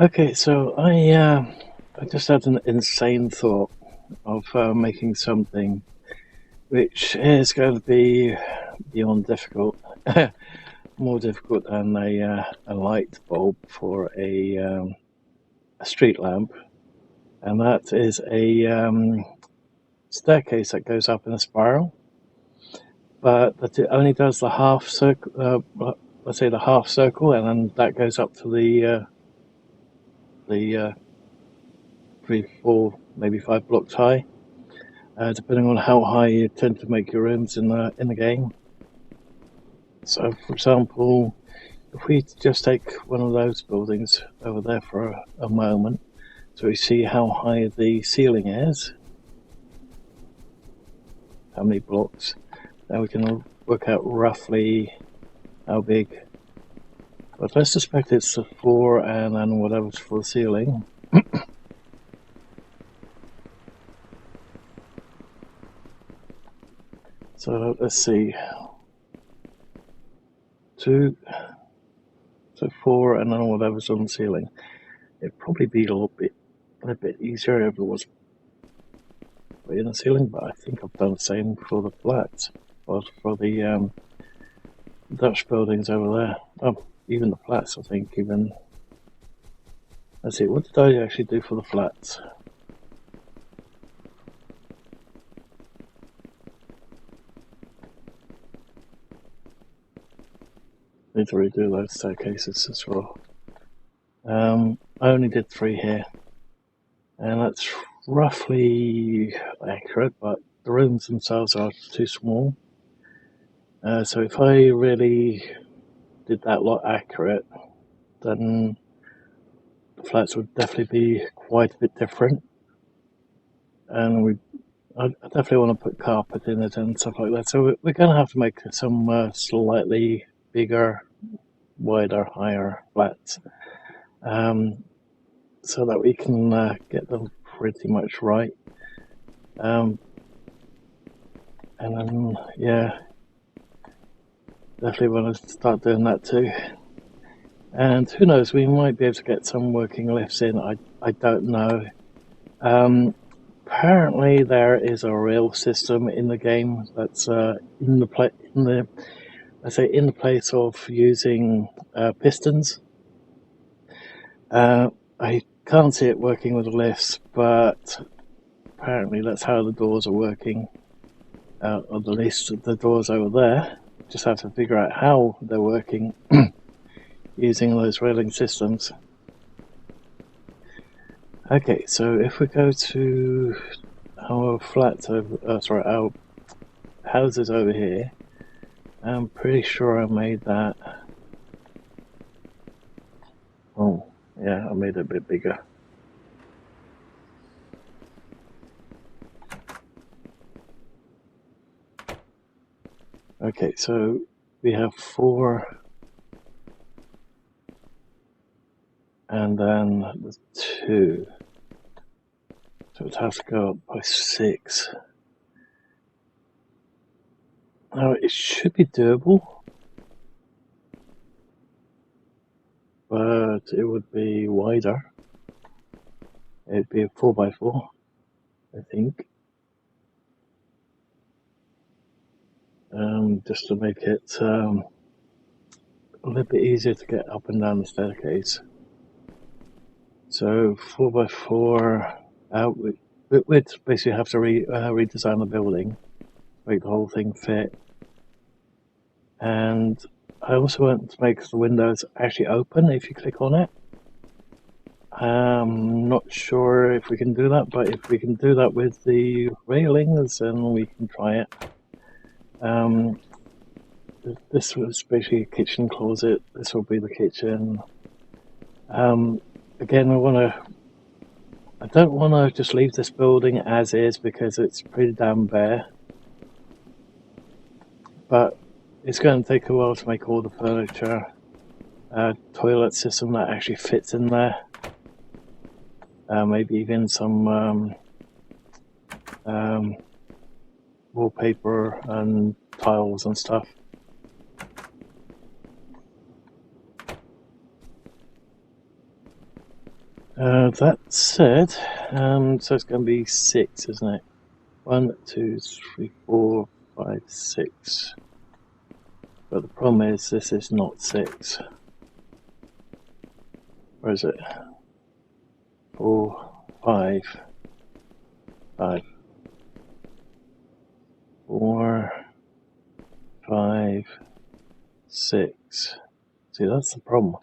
Okay, so I just had an insane thought of making something which is going to be beyond difficult, more difficult than a light bulb for a street lamp, and that is a staircase that goes up in a spiral, but that it only does the half circle. Let's say the half circle, and then that goes up to the 3, 4, maybe 5 blocks high. Depending on how high you tend to make your rooms in the game. So, for example, if we just take one of those buildings over there for a moment, so we see how high the ceiling is, how many blocks, then we can work out roughly how big. But let's suspect it's the 4 and then whatever's for the ceiling. So let's see, 2, so 4 and then whatever's on the ceiling. It'd probably be a bit easier if it was in the ceiling, but I think I've done the same for the flats, or for the Dutch buildings over there. Oh, even the flats, I think, even. Let's see, what did I actually do for the flats? Need to redo those staircases as well. I only did 3 here, and that's roughly accurate, but the rooms themselves are too small. So if I really did that lot accurate, then the flats would definitely be quite a bit different. And I definitely want to put carpet in it and stuff like that. So we're going to have to make some slightly bigger, wider, higher flats, so that we can get them pretty much right. And then, yeah, definitely want to start doing that too. And who knows, we might be able to get some working lifts in. I don't know. Apparently, there is a rail system in the game that's in the place of using pistons. I can't see it working with the lifts, but apparently that's how the doors are working. Or at least the doors over there. Just have to figure out how they're working using those railing systems. Okay, so if we go to our our houses over here, I'm pretty sure I made that. Oh, yeah, I made it a bit bigger. Okay, so we have 4, and then the 2. So it has to go up by 6. Now it should be doable, but it would be wider. It'd be a 4x4, I think. Just to make it a little bit easier to get up and down the staircase. So 4x4, we'd basically have to redesign the building, make the whole thing fit. And I also want to make the windows actually open if you click on it. I'm not sure if we can do that, but if we can do that with the railings, then we can try it. This was basically a kitchen closet. This will be the kitchen. Again, I don't want to just leave this building as is because it's pretty damn bare. But it's going to take a while to make all the furniture, toilet system that actually fits in there. Maybe even some wallpaper and tiles and stuff. That said, so it's going to be 6, isn't it? 1, 2, 3, 4, 5, 6. But the problem is this is not 6. Where is it? 4, 5, 5, 4, 5, 6. See, that's the problem.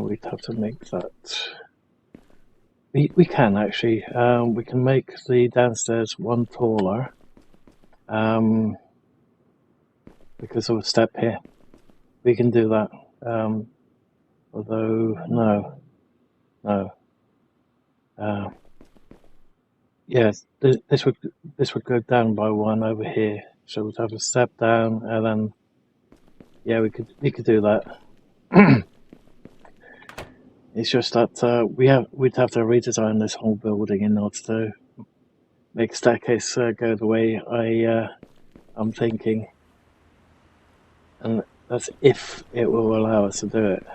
We'd have to make that. We can actually. We can make the downstairs one taller. Because of a step here. We can do that. Although no. Yes, this would go down by 1 over here. So we'd have a step down, and then yeah, we could do that. It's just that we'd have to redesign this whole building in order to make staircase go the way I'm thinking, and that's if it will allow us to do it.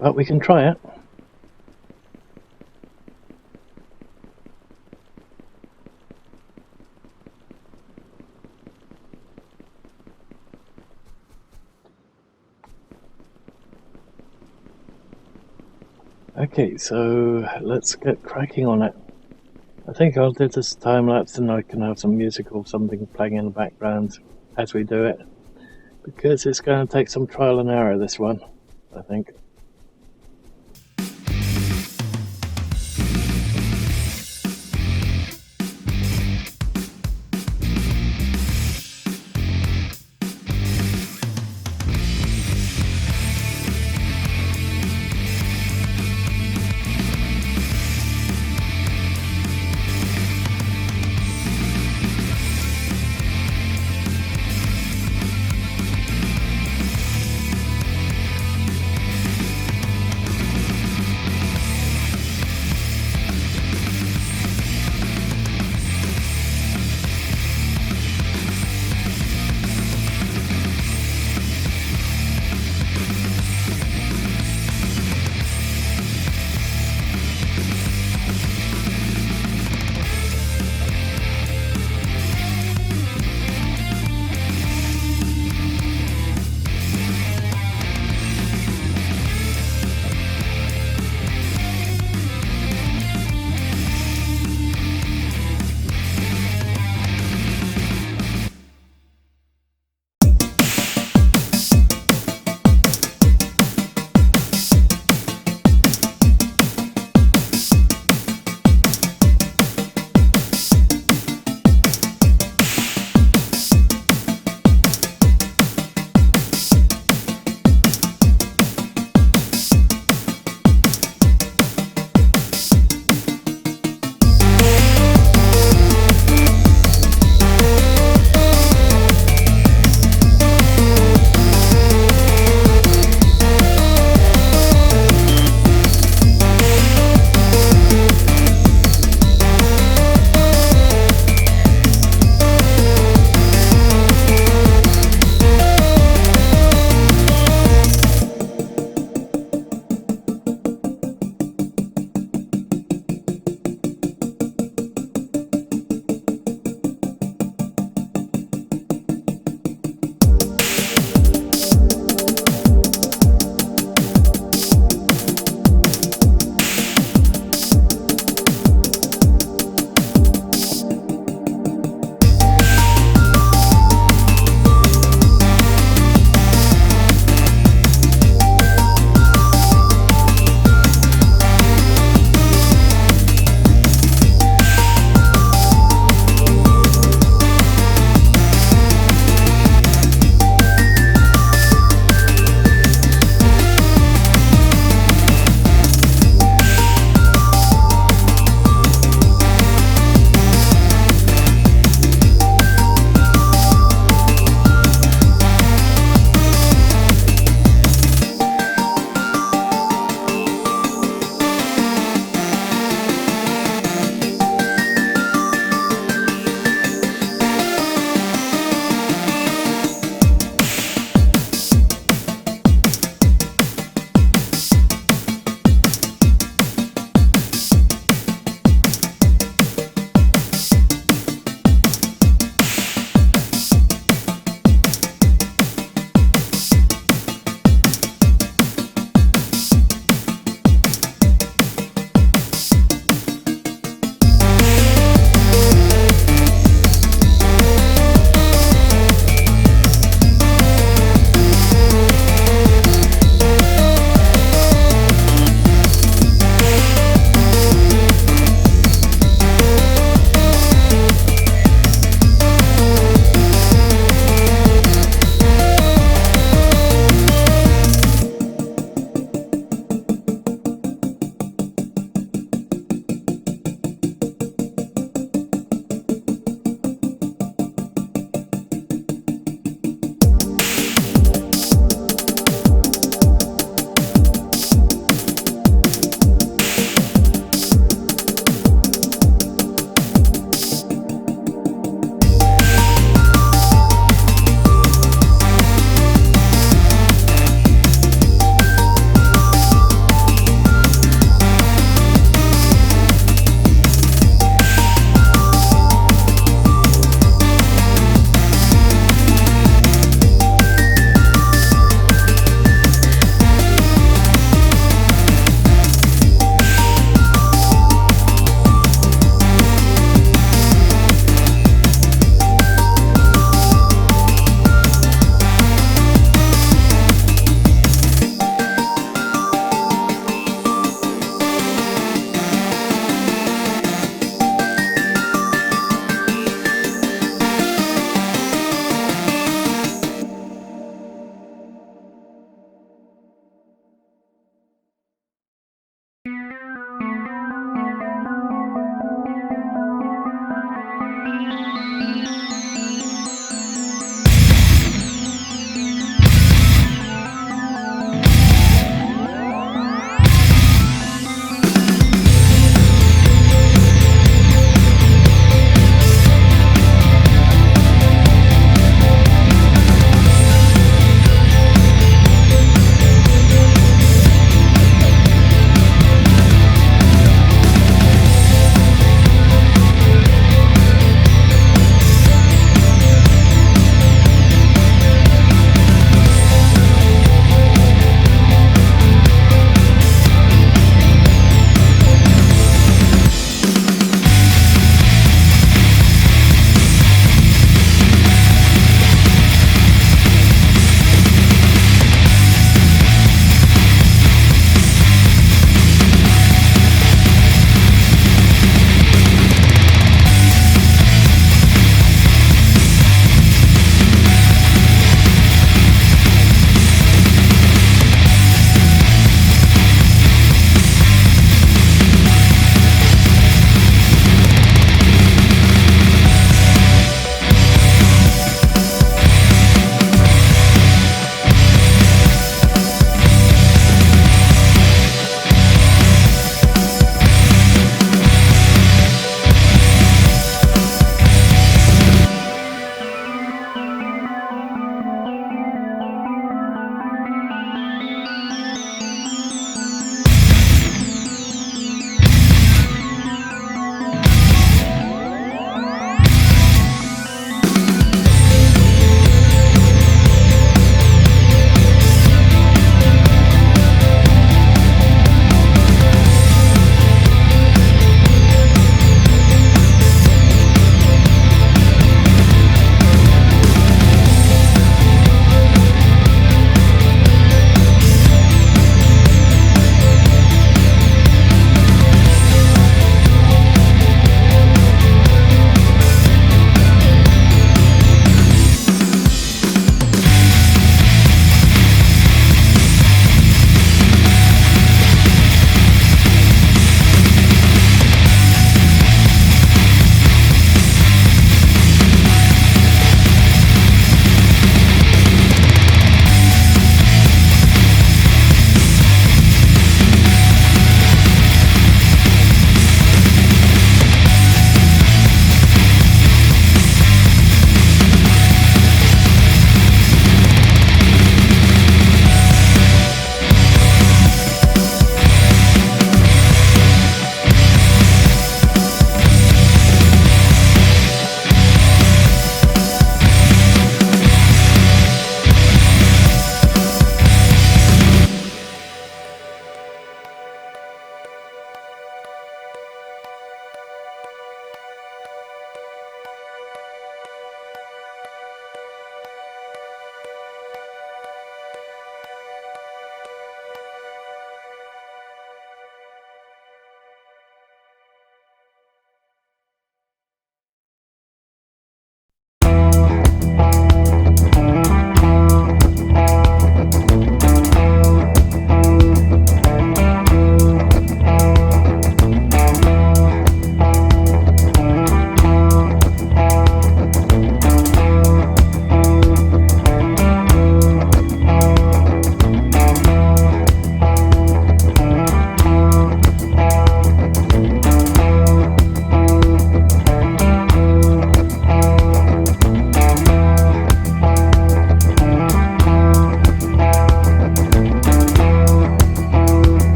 But we can try it. Okay, so let's get cracking on it. I think I'll do this time lapse and I can have some music or something playing in the background as we do it, because it's going to take some trial and error, this one, I think.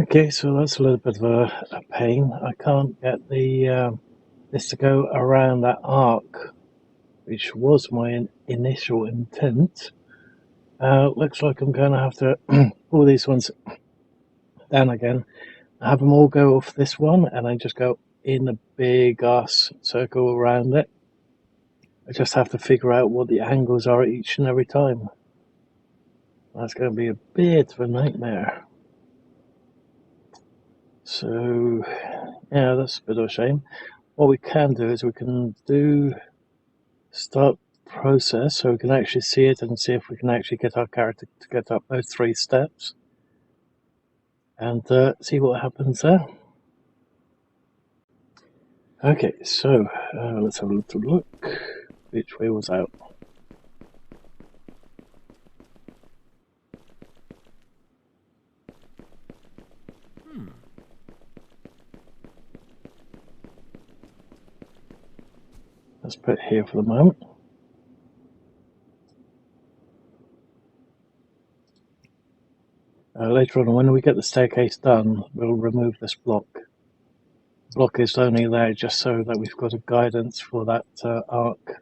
Okay, so that's a little bit of a pain. I can't get the this to go around that arc, which was my initial intent. Looks like I'm going to have to pull these ones down again, have them all go off this one, and then just go in a big ass circle around it. I just have to figure out what the angles are each and every time. That's going to be a bit of a nightmare. So, yeah, that's a bit of a shame. What we can do is we can start process so we can actually see it and see if we can actually get our character to get up those 3 steps and see what happens there. Okay, so let's have a little look. Which way was out? Let's put it here for the moment. Later on, when we get the staircase done, we'll remove this block. The block is only there just so that we've got a guidance for that arc.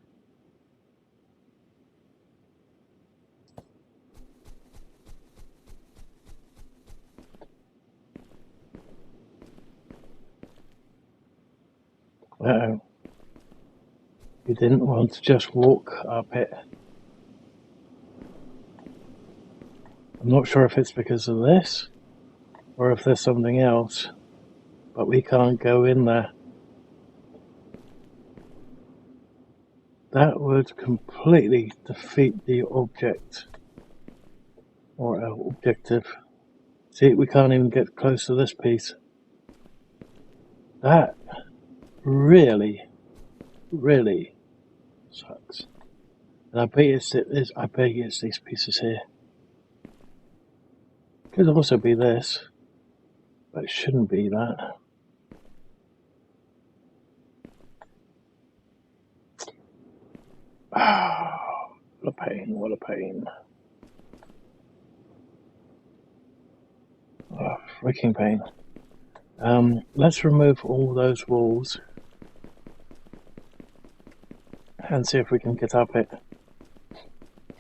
Uh-oh. You didn't want to just walk up it. I'm not sure if it's because of this or if there's something else, but we can't go in there. That would completely defeat the object or objective. See, we can't even get close to this piece. That really sucks. And I bet it's these pieces here. Could also be this, but it shouldn't be that. Oh, what a pain, what a pain. Oh, freaking pain. Let's remove all those walls and see if we can get up it.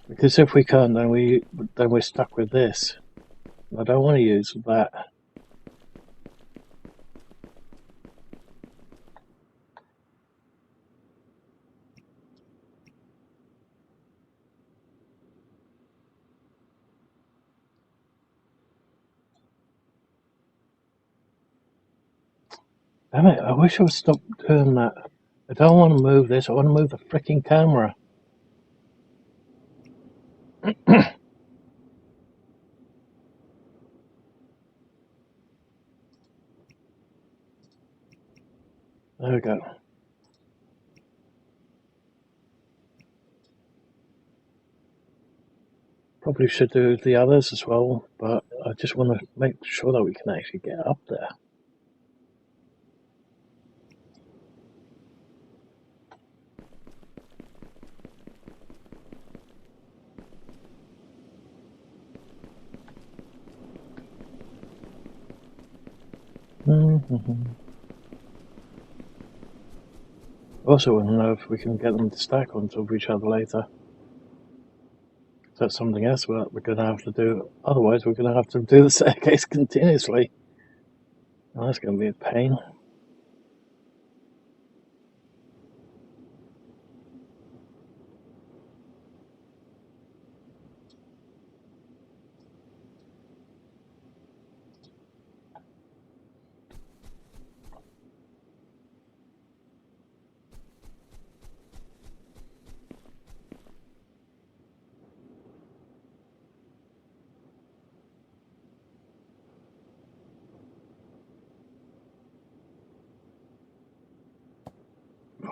Because if we can't, then we're stuck with this. I don't want to use that. Damn it, I wish I would stop doing that. I don't want to move this, I want to move the freaking camera. There we go. Probably should do the others as well, but I just want to make sure that we can actually get up there. Also want to know if we can get them to stack on top of each other later. That's something else we're going to have to do. Otherwise, we're going to have to do the staircase continuously. Oh, that's going to be a pain.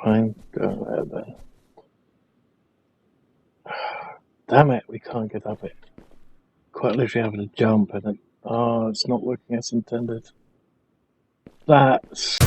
Fine, go there then. Damn it, we can't get up it. Quite literally having to jump and it's not working as intended. That's...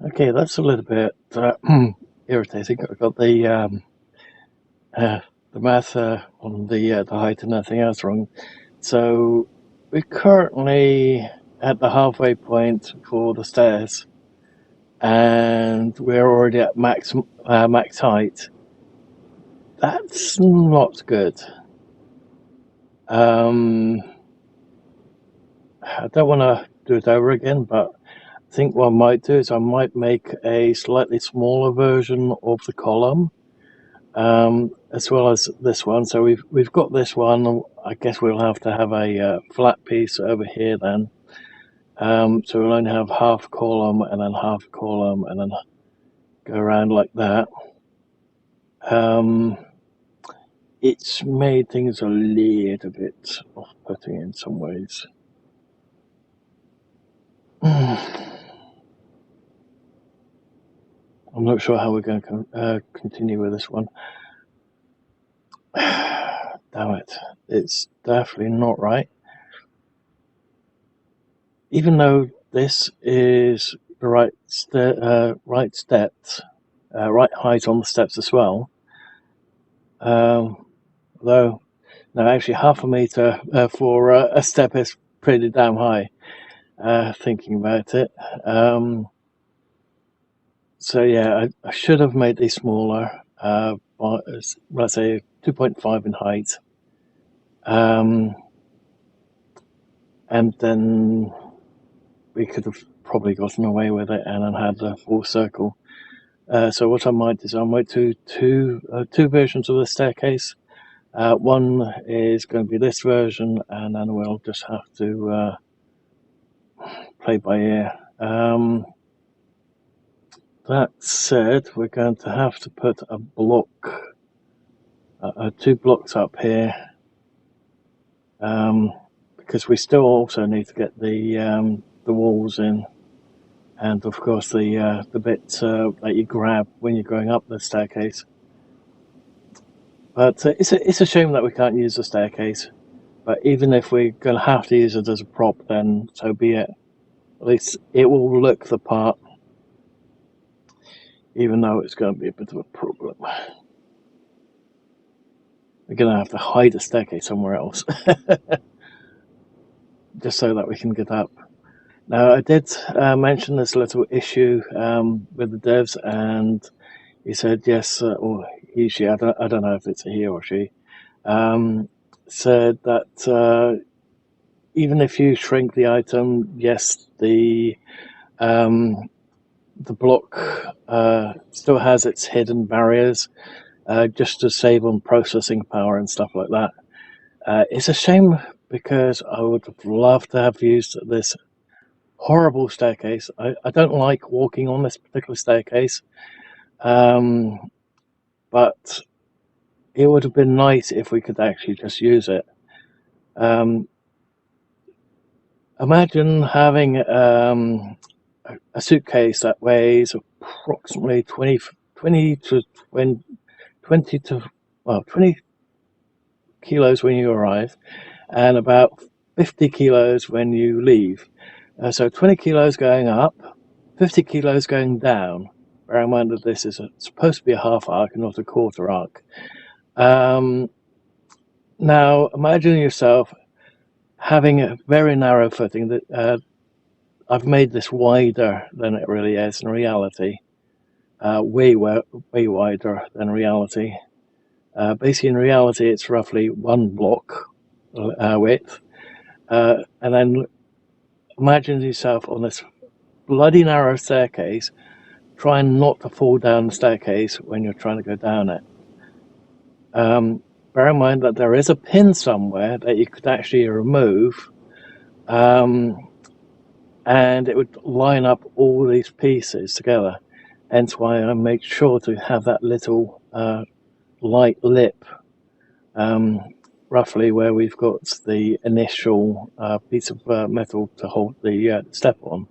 Okay, that's a little bit irritating. I've got the math on the height and nothing else wrong. So we're currently at the halfway point for the stairs, and we're already at max height. That's not good. I don't want to do it over again, but I think what I might do is I might make a slightly smaller version of the column, as well as this one. So we've got this one. I guess we'll have to have a flat piece over here then. So we'll only have half column and then half column and then go around like that. It's made things a little bit off-putting in some ways. I'm not sure how we're going to continue with this one. Damn it. It's definitely not right. Even though this is the right steps, right height on the steps as well. Though No, actually, half a meter for a step is pretty damn high. Thinking about it. So yeah, I should have made these smaller. By, let's say 2.5 in height. And then we could have probably gotten away with it and then had the full circle. So what I might do is I might do two versions of the staircase. One is going to be this version, and then we'll just have to play by ear. That said, we're going to have to put a block, 2 blocks up here, because we still also need to get the walls in, and of course the bit that you grab when you're going up the staircase. But it's a shame that we can't use the staircase. But even if we're going to have to use it as a prop, then so be it. At least it will look the part, even though it's going to be a bit of a problem. We're going to have to hide the staircase somewhere else, just so that we can get up. Now, I did mention this little issue with the devs, and he said yes, or he, she, I don't know if it's a he or she, said that even if you shrink the item, yes, the block still has its hidden barriers, just to save on processing power and stuff like that. It's a shame because I would have loved to have used this horrible staircase. I don't like walking on this particular staircase, but it would have been nice if we could actually just use it. Imagine having a suitcase that weighs approximately 20 kilos when you arrive, and about 50 kilos when you leave. So 20 kilos going up, 50 kilos going down. Bear in mind that this is supposed to be a half arc and not a quarter arc. Now imagine yourself having a very narrow footing. That I've made this wider than it really is in reality. Way wider than reality. Basically, in reality, it's roughly 1 block width. And then imagine yourself on this bloody narrow staircase, trying not to fall down the staircase when you're trying to go down it. Bear in mind that there is a pin somewhere that you could actually remove, and it would line up all these pieces together. Hence why I made sure to have that little light lip, roughly where we've got the initial piece of metal to hold the step on.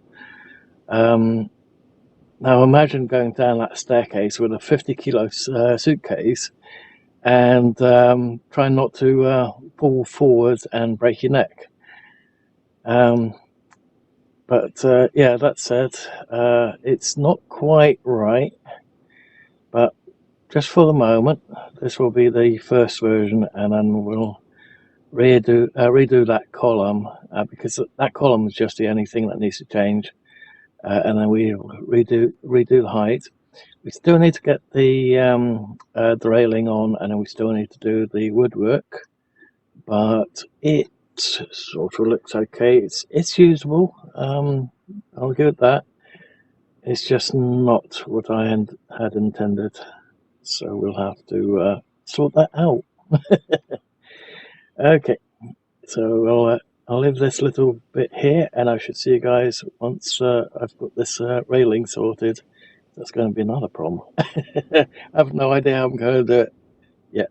Now imagine going down that staircase with a 50 kilo suitcase and trying not to fall forward and break your neck. But yeah, that said, it's not quite right, but just for the moment, this will be the first version, and then we'll redo that column, because that column is just the only thing that needs to change, and then we redo the height. We still need to get the railing on, and then we still need to do the woodwork, but it sort of looks okay. It's usable. I'll give it that. It's just not what I had intended, so we'll have to sort that out. Okay, so I'll leave this little bit here, and I should see you guys once I've got this railing sorted. That's going to be another problem. I have no idea how I'm going to do it yet.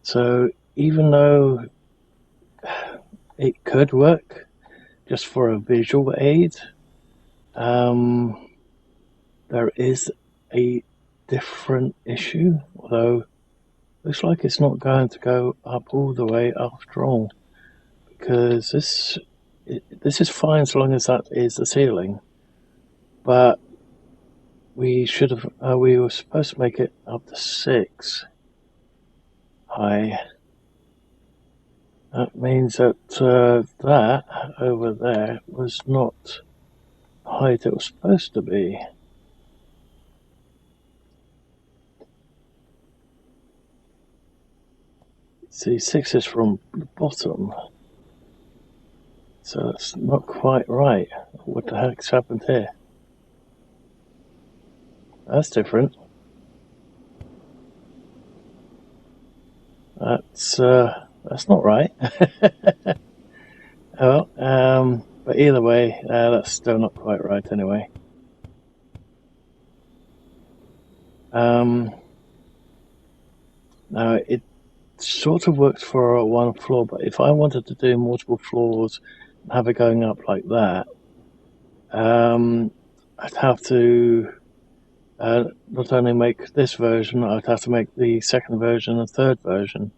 So even though it could work just for a visual aid, there is a different issue, although looks like it's not going to go up all the way after all, because this is fine so long as that is the ceiling, but we should have we were supposed to make it up to 6 high. That means that that over there was not the height it was supposed to be. See, 6 is from the bottom, so that's not quite right. What the heck's happened here? That's different. That's not right. Oh, but either way, that's still not quite right anyway. Now it sort of works for one floor, but if I wanted to do multiple floors and have it going up like that, I'd have to not only make this version, I'd have to make the second version and third version.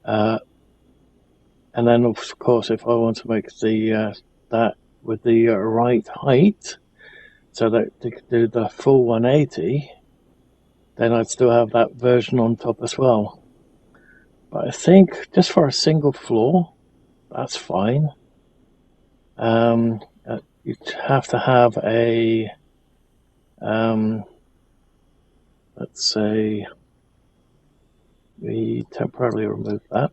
And then, of course, if I want to make the that with the right height, so that they could do the full 180, then I'd still have that version on top as well. But I think just for a single floor, that's fine. You'd have to have a, let's say, we temporarily remove that.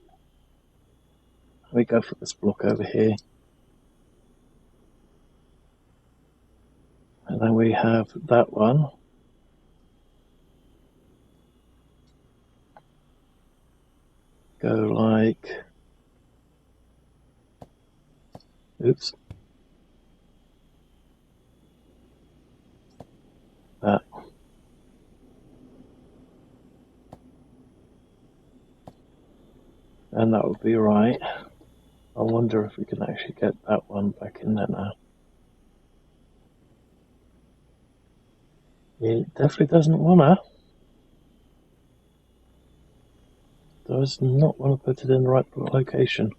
We go for this block over here. And then we have that one. Go like, oops, that. And that would be right. I wonder if we can actually get that one back in there now. It definitely doesn't wanna. Does not want to put it in the right location.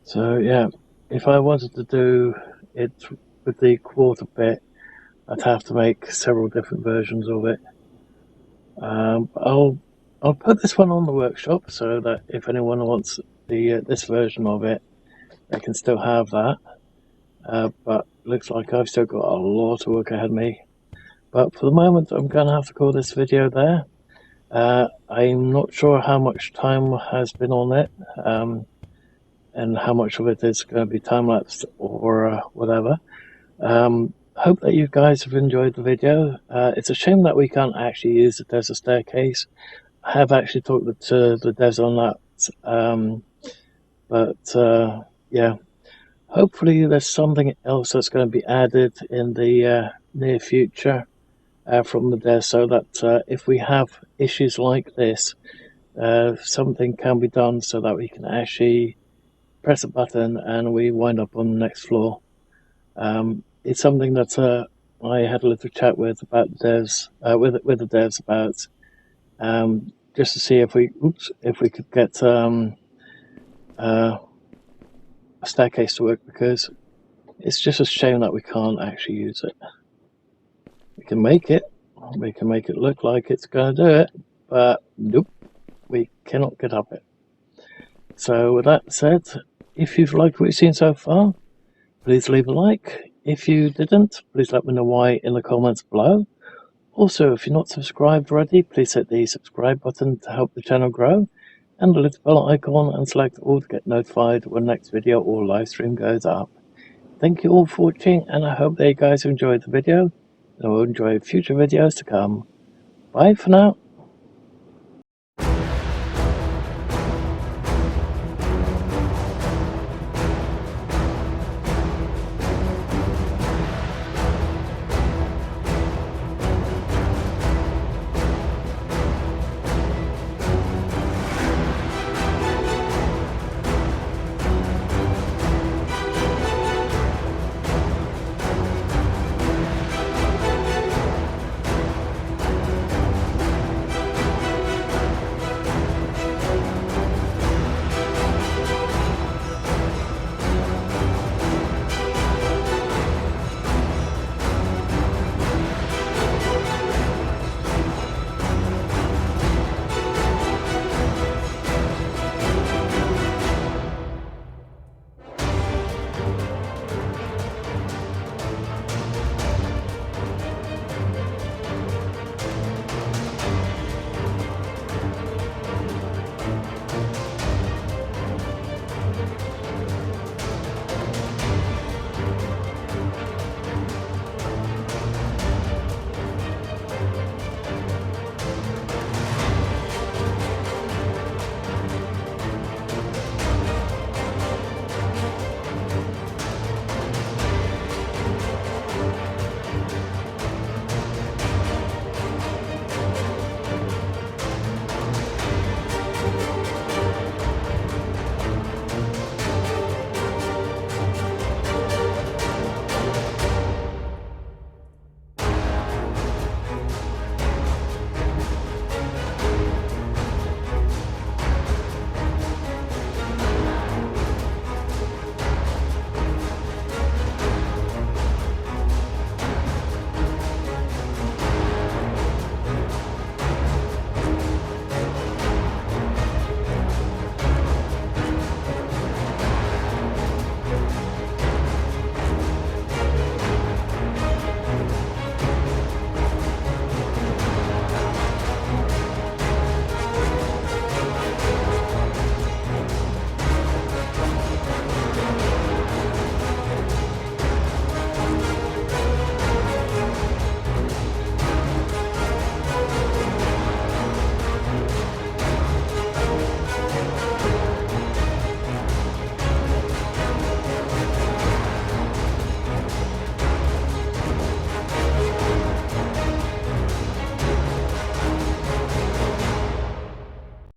So yeah, if I wanted to do it with the quarter bit, I'd have to make several different versions of it. I'll put this one on the workshop so that if anyone wants the this version of it, they can still have that. But looks like I've still got a lot of work ahead of me. But for the moment, I'm going to have to call this video there. I'm not sure how much time has been on it, and how much of it is going to be time-lapsed or whatever. Hope that you guys have enjoyed the video. It's a shame that we can't actually use the desert staircase. I have actually talked to the devs on that, yeah, hopefully there's something else that's going to be added in the near future from the devs, so that if we have issues like this, something can be done so that we can actually press a button and we wind up on the next floor. It's something that I had a little chat with about the devs, with the devs about, just to see if we could get a staircase to work, because it's just a shame that we can't actually use it. We can make it look like it's going to do it, but nope, we cannot get up it. So with that said, if you've liked what you've seen so far, please leave a like. If you didn't, please let me know why in the comments below. Also, if you're not subscribed already, please hit the subscribe button to help the channel grow. and the little bell icon and select all to get notified when next video or live stream goes up. Thank you all for watching, and I hope that you guys enjoyed the video and will enjoy future videos to come. Bye for now.